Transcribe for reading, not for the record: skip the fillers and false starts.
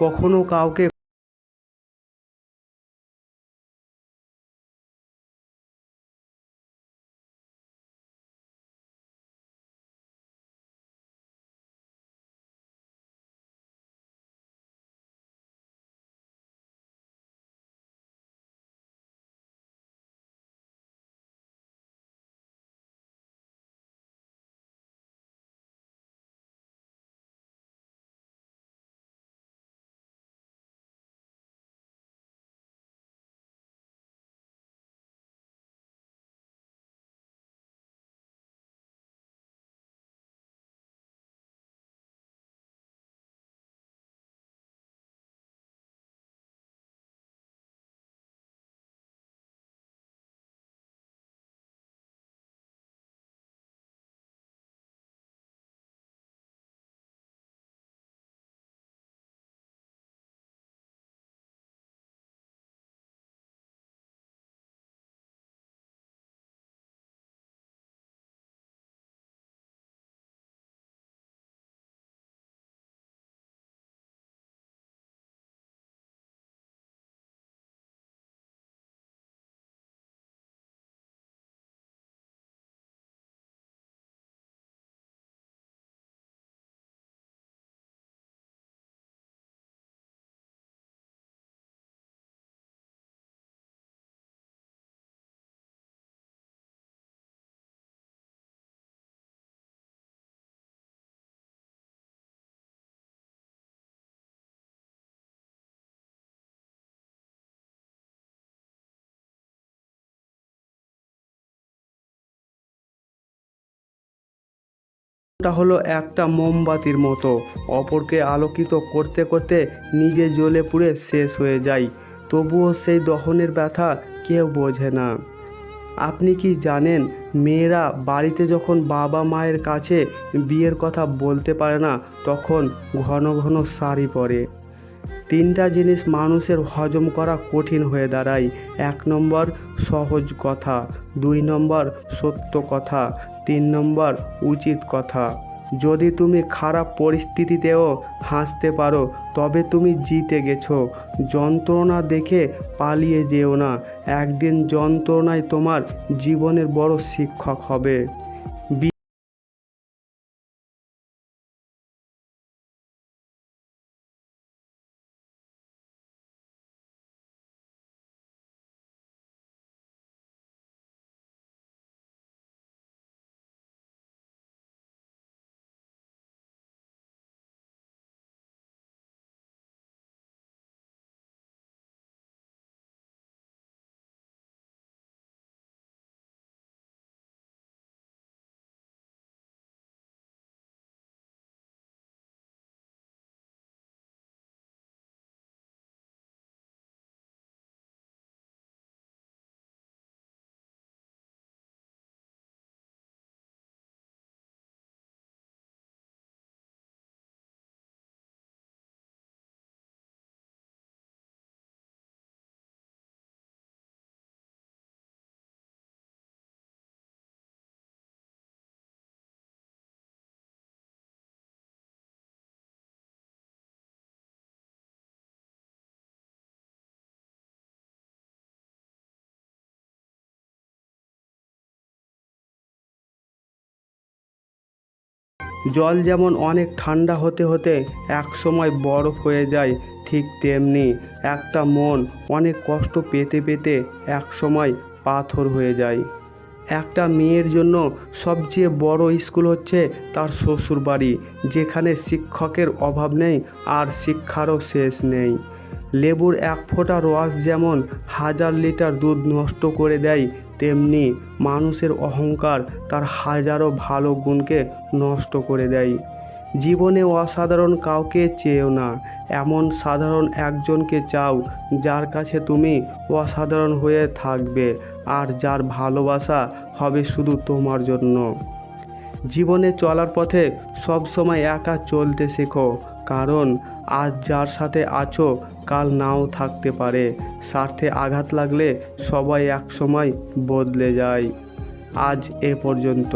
কখনো কাউকে টা হলো একটা মোমবাতির মতো, অপরকে আলোকিত করতে করতে নিজে জ্বলে পুড়ে শেষ হয়ে যায়, তবুও সেই দহনের ব্যথা কেউ বোঝে না। আপনি কি জানেন, মেয়েরা বাড়িতে যখন বাবা মায়ের কাছে বিয়ের কথা বলতে পারে না তখন ঘন ঘন শাড়ি পরে। তিনটা জিনিস মানুষের হজম করা কঠিন হয়ে দাঁড়ায়। 1 নম্বর সহজ কথা, 2 নম্বর সত্য কথা, 3 নম্বর উচিত কথা। যদি তুমি খারাপ পরিস্থিতিতেও হাসতে পারো তবে তুমি জিতে গেছো। যন্ত্রণা দেখে পালিয়ে যেও না, একদিন যন্ত্রণাই তোমার জীবনের বড় শিক্ষক হবে। জল যেমন অনেক ঠান্ডা হতে হতে একসময় বরফ হয়ে যায়, ঠিক তেমনি একটা মন অনেক কষ্ট পেতে পেতে একসময় পাথর হয়ে যায়। একটা মেয়ের জন্য সবচেয়ে বড় স্কুল হচ্ছে তার শ্বশুরবাড়ি, যেখানে শিক্ষকের অভাব নেই আর শিক্ষারও শেষ নেই। লেবুর 1 ফোঁটা রস যেমন 1000 লিটার দুধ নষ্ট করে দেয়, তেমনি মানুষের অহংকার তার হাজারো ভালো গুণকে নষ্ট করে দেয়। জীবনে অসাধারণ কাউকে চেয়েও না, এমন সাধারণ একজনকে চাও যার কাছে তুমি অসাধারণ হয়ে থাকবে আর যার ভালোবাসা হবে শুধু তোমার জন্য। জীবনে চলার পথে সব সময় একা চলতে শেখো, কারণ আজ যার সাথে আছো কাল নাও থাকতে পারে। স্বার্থে আঘাত লাগলে সবাই এক সময় বদলে যায়। আজ এ পর্যন্ত।